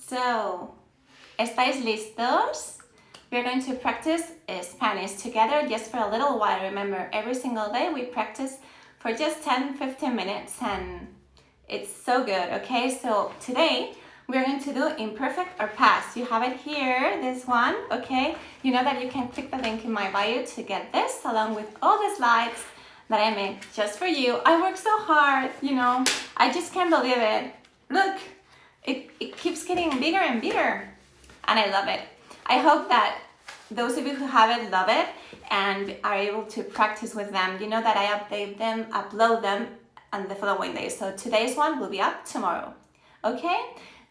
So, ¿estáis listos? We're going to practice Spanish together just for a little while. Remember, every single day we practice for just 10-15 minutes and it's so good, okay? So today we're going to do imperfect or past. You have it here, this one, okay? You know that you can click the link in my bio to get this along with all the slides that I make just for you. I work so hard, you know, I just can't believe it. Look, it keeps getting bigger and bigger and I love it. I hope that those of you who have it love it and are able to practice with them. You know that I upload them on the following day. So today's one will be up tomorrow. Okay?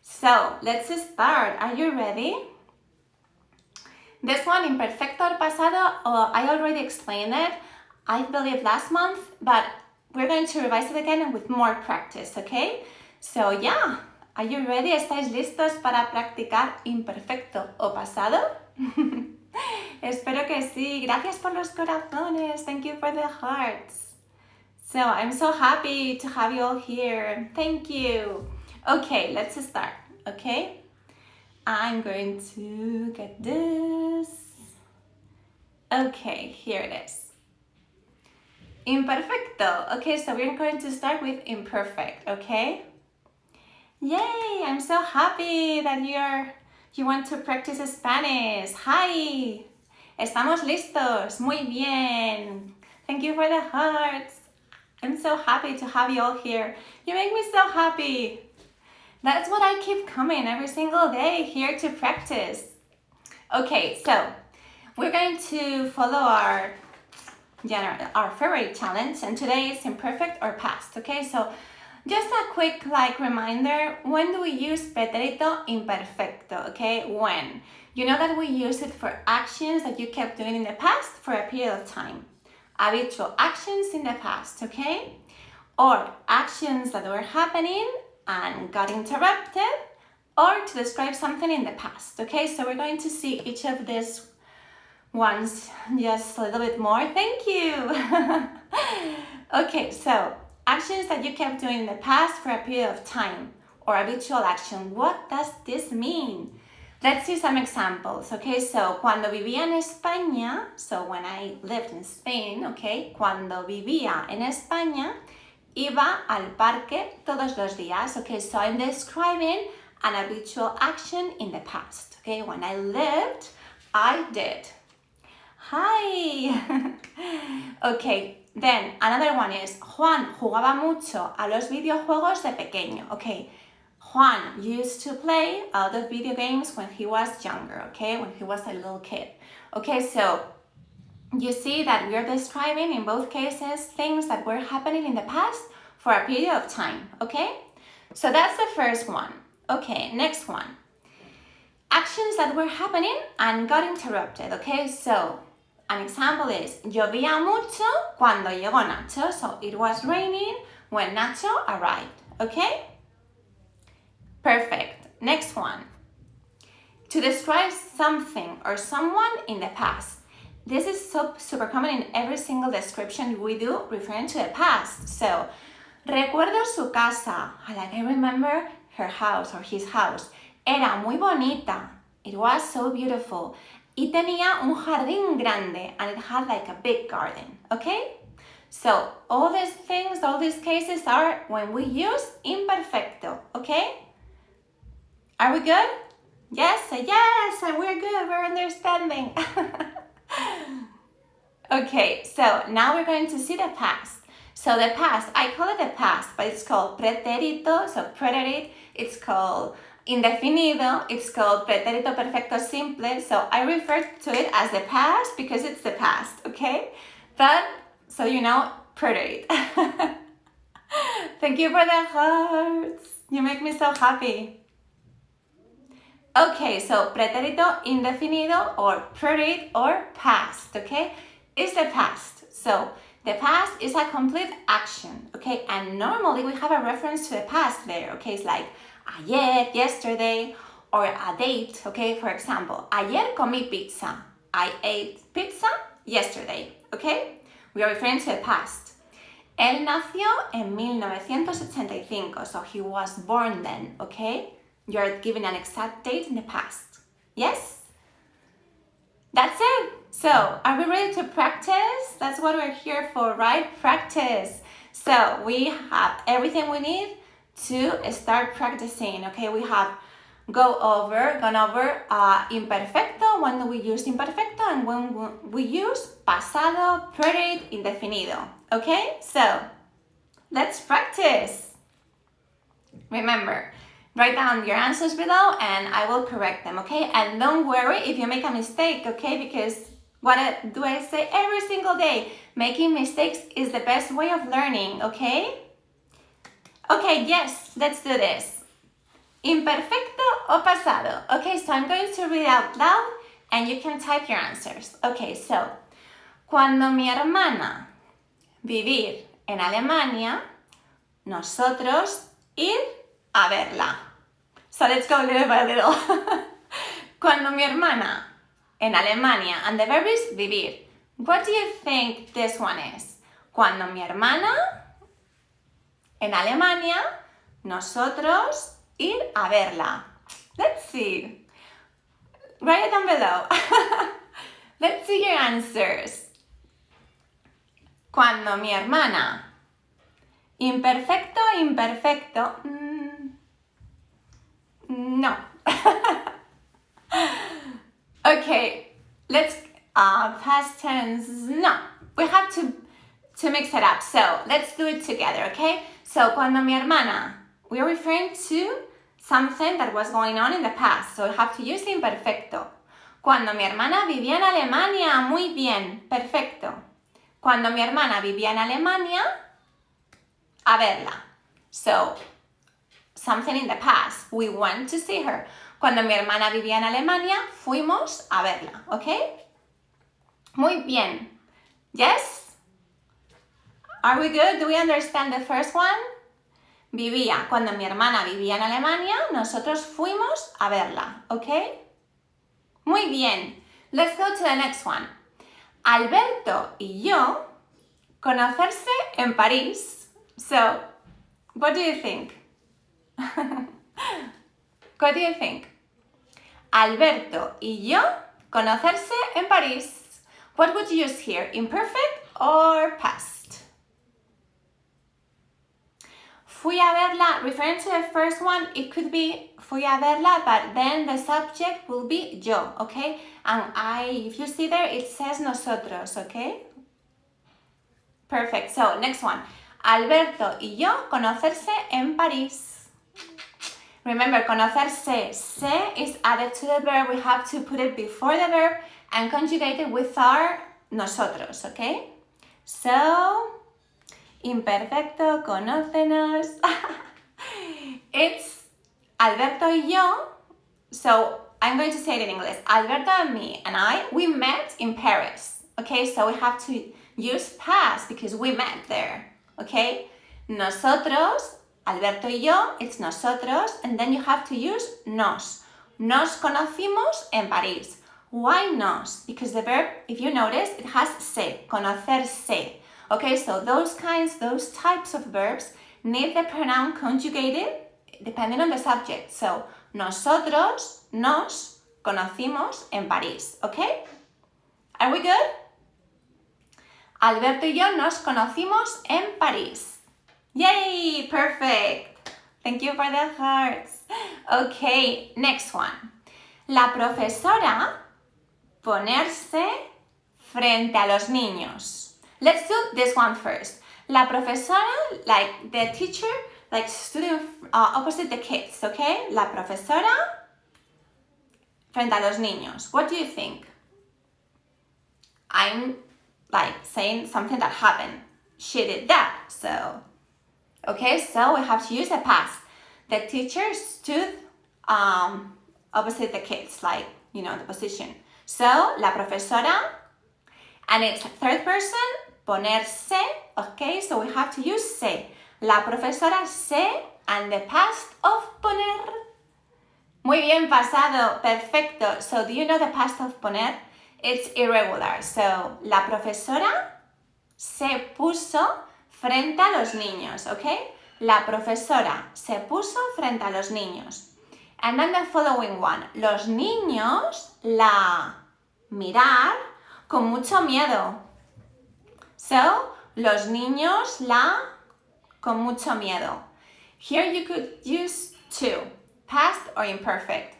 So let's start. Are you ready? This one, imperfecto pasado, I already explained it, I believe last month, but we're going to revise it again with more practice, okay? So yeah, are you ready? ¿Estáis listos para practicar imperfecto o pasado? Espero que sí. Gracias por los corazones. Thank you for the hearts. So I'm so happy to have you all here. Thank you. Okay, let's start. Okay? I'm going to get this. Okay, here it is. Imperfecto. Okay, so we're going to start with imperfect, okay? Yay, I'm so happy that you want to practice Spanish. Hi. Estamos listos. Muy bien. Thank you for the hearts. I'm so happy to have you all here. You make me so happy. That's what I keep coming every single day here to practice. Okay, so we're going to follow our favorite challenge, and today is imperfect or past. Okay, so just a quick reminder, when do we use pretérito imperfecto? Okay, when? You know that we use it for actions that you kept doing in the past for a period of time. Habitual actions in the past, okay? Or actions that were happening and got interrupted, or to describe something in the past, okay? So we're going to see each of these ones just a little bit more. Thank you. Okay, so actions that you kept doing in the past for a period of time, or habitual action. What does this mean? Let's see some examples, okay? So, cuando vivía en España, so when I lived in Spain, okay? Cuando vivía en España, iba al parque todos los días, okay? So I'm describing an habitual action in the past, okay? When I lived, I did. Hi! Okay, then another one is Juan jugaba mucho a los videojuegos de pequeño, okay? Juan used to play a lot of video games when he was younger, okay? When he was a little kid. Okay, so you see that we're describing in both cases things that were happening in the past for a period of time, okay? So that's the first one. Okay, next one. Actions that were happening and got interrupted, okay? So an example is llovía mucho cuando llegó Nacho. So it was raining when Nacho arrived, okay? Perfect. Next one. To describe something or someone in the past. This is super common in every single description we do referring to the past. So, recuerdo su casa. I remember her house or his house. Era muy bonita. It was so beautiful. Y tenía un jardín grande, and it had a big garden. Okay? So, all these things, all these cases are when we use imperfecto. Okay? Are we good? Yes, and we're good, we're understanding. Okay, so now we're going to see the past. So the past, I call it the past, but it's called pretérito, so preterite, it's called indefinido, it's called pretérito perfecto simple, so I refer to it as the past because it's the past, okay? But, so you know, preterite. Thank you for the hearts. You make me so happy. Okay, so pretérito indefinido or preterite or past, okay? Is the past. So the past is a complete action, okay? And normally we have a reference to the past there, okay? It's like ayer, yesterday, or a date, okay? For example, ayer comí pizza. I ate pizza yesterday, okay? We are referring to the past. Él nació en 1985, so he was born then, okay? You're giving an exact date in the past. Yes? That's it. So, are we ready to practice? That's what we're here for, right? Practice. So, we have everything we need to start practicing, okay? We have gone over imperfecto, when we use imperfecto, and when we use pasado, preterite, indefinido, okay? So, let's practice. Remember, write down your answers below and I will correct them, okay? And don't worry if you make a mistake, okay? Because what do I say every single day? Making mistakes is the best way of learning, okay? Okay, yes, let's do this. Imperfecto o pasado? Okay, so I'm going to read out loud and you can type your answers. Okay, so, cuando mi hermana vivir en Alemania, nosotros ir a verla. So let's go little by little. Cuando mi hermana en Alemania, and the verb is vivir. What do you think this one is? Cuando mi hermana en Alemania, nosotros ir a verla. Let's see. Write it down below. Let's see your answers. Cuando mi hermana. Imperfecto, imperfecto. No. Okay, let's past tense. No, we have to mix it up. So let's do it together, okay? So cuando mi hermana, we're referring to something that was going on in the past. So we have to use imperfecto. Cuando mi hermana vivía en Alemania, muy bien, perfecto. Cuando mi hermana vivía en Alemania, a verla. So, something in the past. We went to see her. Cuando mi hermana vivía en Alemania, fuimos a verla. ¿Ok? Muy bien. Yes? Are we good? Do we understand the first one? Vivía. Cuando mi hermana vivía en Alemania, nosotros fuimos a verla. ¿Ok? Muy bien. Let's go to the next one. Alberto y yo conocerse en París. So, what do you think? What do you think? Alberto y yo conocerse en París. What would you use here? Imperfect or past? Fui a verla, referring to the first one, it could be fui a verla, but then the subject will be yo, okay? And if you see there, it says nosotros, okay? Perfect. So, next one. Alberto y yo conocerse en París. Remember, conocerse, se is added to the verb. We have to put it before the verb and conjugate it with our nosotros, okay? So, imperfecto, conócenos. It's Alberto y yo. So, I'm going to say it in English. Alberto and me and I, we met in Paris. Okay, so we have to use past because we met there. Okay, nosotros, Alberto y yo, it's nosotros, and then you have to use nos. Nos conocimos en París. Why nos? Because the verb, if you notice, it has se, conocerse. Okay, so those types of verbs need the pronoun conjugated depending on the subject. So, nosotros, nos conocimos en París. Okay? Are we good? Alberto y yo nos conocimos en París. Yay! Perfect! Thank you for the hearts. Okay, next one. La profesora ponerse frente a los niños. Let's do this one first. La profesora, like the teacher, like student opposite the kids, okay? La profesora frente a los niños. What do you think? I'm like saying something that happened. She did that. So, okay, so we have to use the past. The teacher stood opposite the kids, like, you know, the position. So, la profesora, and it's third person, ponerse, okay, so we have to use se. La profesora se, and the past of poner. Muy bien, pasado, perfecto. So, do you know the past of poner? It's irregular. So, la profesora se puso frente a los niños, okay? La profesora se puso frente a los niños. And then the following one. Los niños la mirar con mucho miedo. So, los niños la con mucho miedo. Here you could use to, past or imperfect.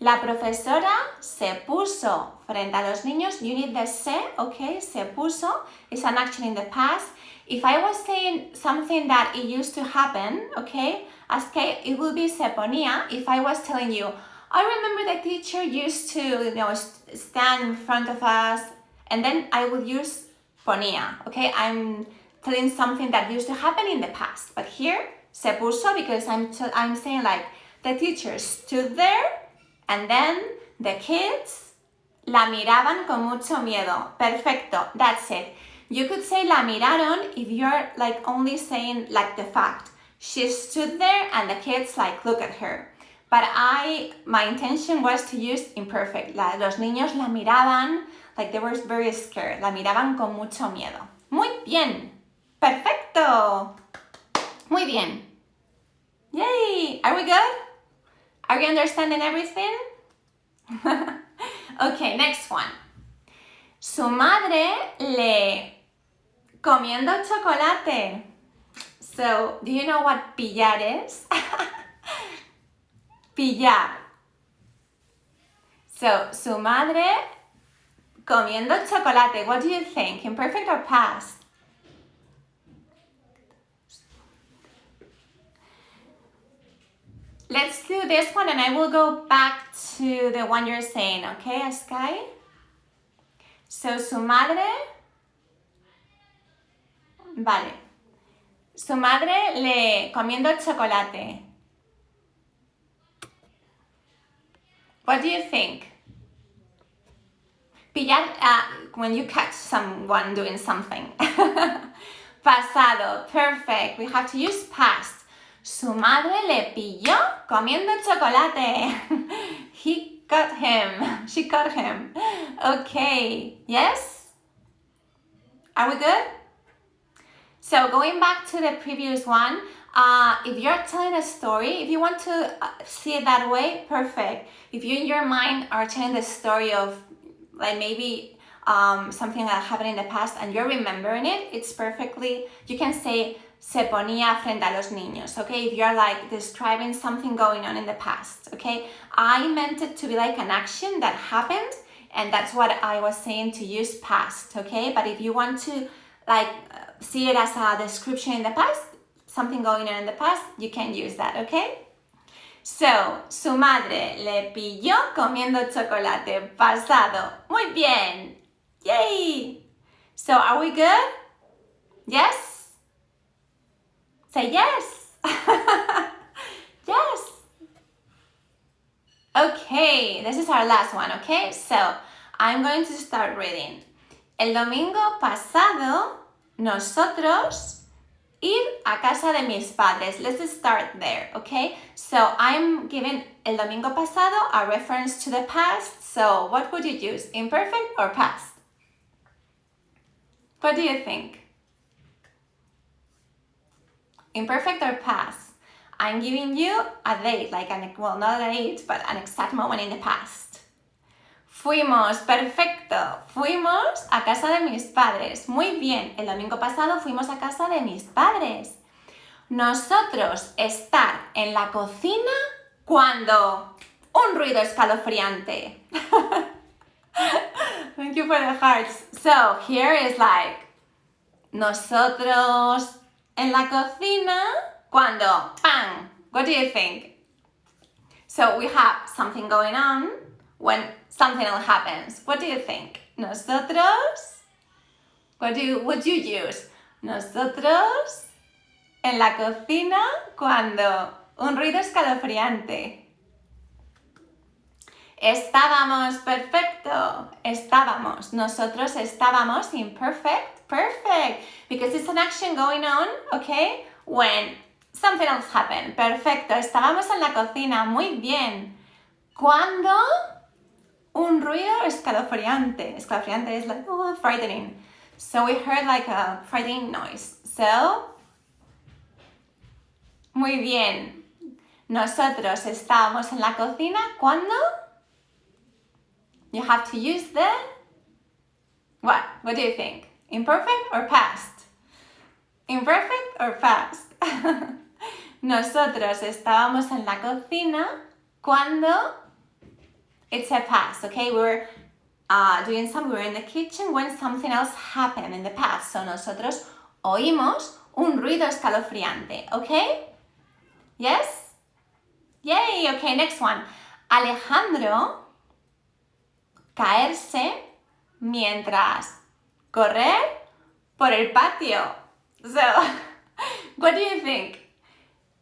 La profesora se puso frente a los niños. You need the se, okay? Se puso is an action in the past. If I was saying something that it used to happen, okay, it will be se ponía. If I was telling you, I remember the teacher used to, stand in front of us, and then I will use ponía, okay? I'm telling something that used to happen in the past. But here, se puso, because I'm saying like the teacher stood there, and then the kids la miraban con mucho miedo. Perfecto, that's it. You could say la miraron if you're like only saying like the fact. She stood there and the kids like look at her. But my intention was to use imperfect. Los niños la miraban like they were very scared. La miraban con mucho miedo. Muy bien. Perfecto. Muy bien. Yay. Are we good? Are you understanding everything? Okay, next one. Su madre le comiendo chocolate. So, do you know what pillar is? Pillar. So, su madre comiendo chocolate. What do you think? Imperfect or past? Let's do this one and I will go back to the one you're saying, okay, Sky? So, su madre... Vale. Su madre le comiendo chocolate. What do you think? Pillar, when you catch someone doing something. Pasado, perfect. We have to use past. Su madre le pilló comiendo chocolate. He caught him. She caught him. Okay. Yes? Are we good? So going back to the previous one, if you're telling a story, if you want to see it that way, perfect. If you in your mind are telling the story of like maybe something that happened in the past and you're remembering it, it's perfectly, you can say se ponía frente a los niños, okay? If you're like describing something going on in the past, okay? I meant it to be like an action that happened, and that's what I was saying to use past, okay? But if you want to like see it as a description in the past, something going on in the past, you can use that, okay? So, su madre le pilló comiendo chocolate. Pasado. Muy bien. Yay. So, are we good? Yes? Say yes. Yes. Okay, this is our last one, okay? So, I'm going to start reading. El domingo pasado, nosotros ir a casa de mis padres. Let's start there, okay? So, I'm giving el domingo pasado a reference to the past. So, what would you use? Imperfect or past? What do you think? Imperfect or past? I'm giving you a date, like well, not a date, but an exact moment in the past. Fuimos, perfecto. Fuimos a casa de mis padres. Muy bien. El domingo pasado fuimos a casa de mis padres. Nosotros estar en la cocina cuando un ruido escalofriante. Thank you for the hearts. So here is like nosotros en la cocina cuando ¡pam! What do you think? So we have something going on when something else happens. What do you think? Nosotros? What would you use? Nosotros en la cocina cuando un ruido escalofriante. Estábamos, perfecto. Estábamos. Nosotros estábamos imperfect. Perfect. Because it's an action going on, okay? When something else happened. Perfecto. Estábamos en la cocina. Muy bien. Cuando un ruido escalofriante. Escalofriante is like, oh, frightening. So we heard like a frightening noise. So, muy bien. Nosotros estábamos en la cocina cuando. You have to use the. What? What do you think? Imperfect or past? Imperfect or past? Nosotros estábamos en la cocina cuando. It's a past, okay? We were we were in the kitchen when something else happened in the past. So nosotros oímos un ruido escalofriante, okay? Yes? Yay! Okay, next one. Alejandro caerse mientras correr por el patio. So, what do you think?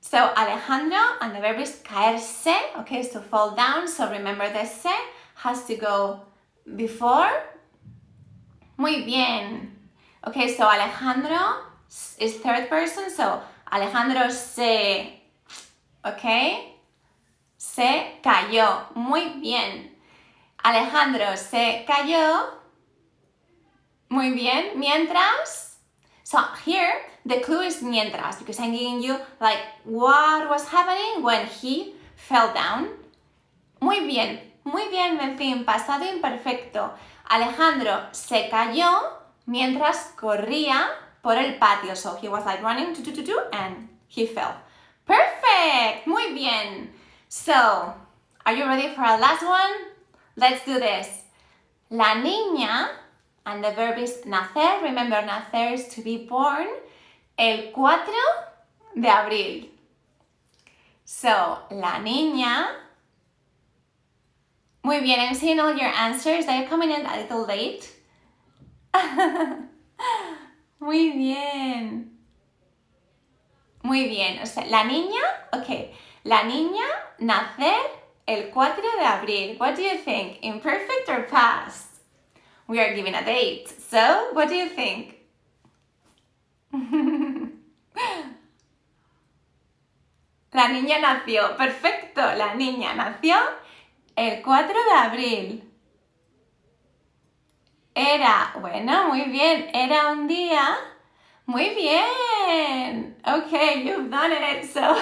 So, Alejandro, and the verb is caerse, okay, is to fall down. So, remember the se has to go before. Muy bien. Okay, so Alejandro is third person. So, Alejandro se, okay, se cayó. Muy bien. Alejandro se cayó. Muy bien. Mientras. So here, the clue is mientras, because I'm giving you like what was happening when he fell down. Muy bien. Muy bien, en fin, pasado imperfecto. Alejandro se cayó mientras corría por el patio. So he was like running, and he fell. Perfect. Muy bien. So, are you ready for our last one? Let's do this. La niña, and the verb is nacer. Remember, nacer is to be born. El 4 de abril. So, la niña. Muy bien, I'm seeing all your answers. They're coming in a little late. Muy bien. Muy bien. O sea, la niña, okay. La niña nacer el 4 de abril. What do you think? Imperfect or past? We are giving a date. So, what do you think? La niña nació. Perfecto. La niña nació el 4 de abril. Era, bueno, muy bien. Era un día. Muy bien. Okay, you've done it. So,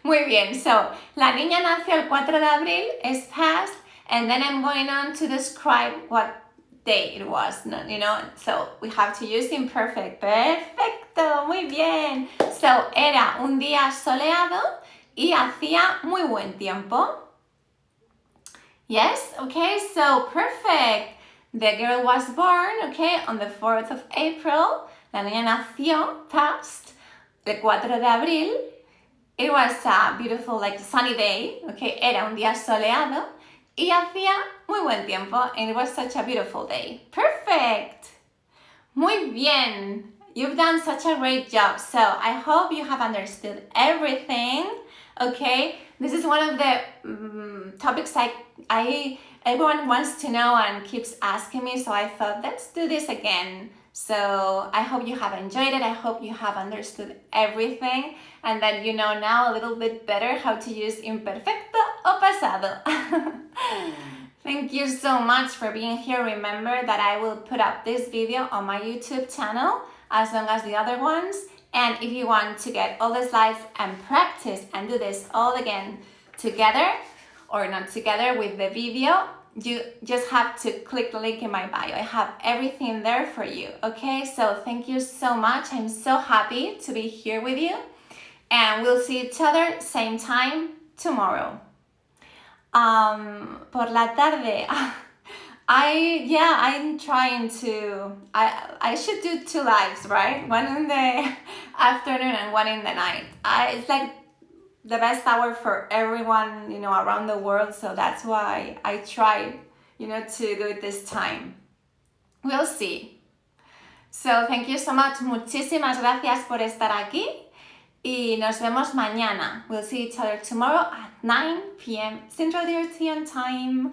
muy bien. So, la niña nació el 4 de abril is past, and then I'm going on to describe what day it was, you know, so we have to use imperfect. Perfecto, muy bien. So, era un día soleado y hacía muy buen tiempo. Yes, okay, so perfect. The girl was born, okay, on the 4th of April. La niña nació, past, el 4 de abril. It was a beautiful, like, sunny day, okay, era un día soleado. Y hacía muy buen tiempo, and it was such a beautiful day. Perfect! Muy bien! You've done such a great job. So, I hope you have understood everything, okay? This is one of the topics everyone wants to know and keeps asking me, so I thought, let's do this again. So, I hope you have enjoyed it. I hope you have understood everything and that you know now a little bit better how to use imperfecto o pasado. Thank you so much for being here. Remember that I will put up this video on my YouTube channel as long as the other ones. And if you want to get all the slides and practice and do this all again together or not together with the video, you just have to click the link in my bio. I have everything there for you, okay? So thank you so much. I'm so happy to be here with you. And we'll see each other same time tomorrow. Por la tarde. I'm trying to. I should do 2 lives, right? One in the afternoon and one in the night. It's like the best hour for everyone, you know, around the world. So that's why I try, you know, to do it this time. We'll see. So thank you so much. Muchísimas gracias por estar aquí. Y nos vemos mañana. We'll see each other tomorrow at 9 p.m. Central European Time.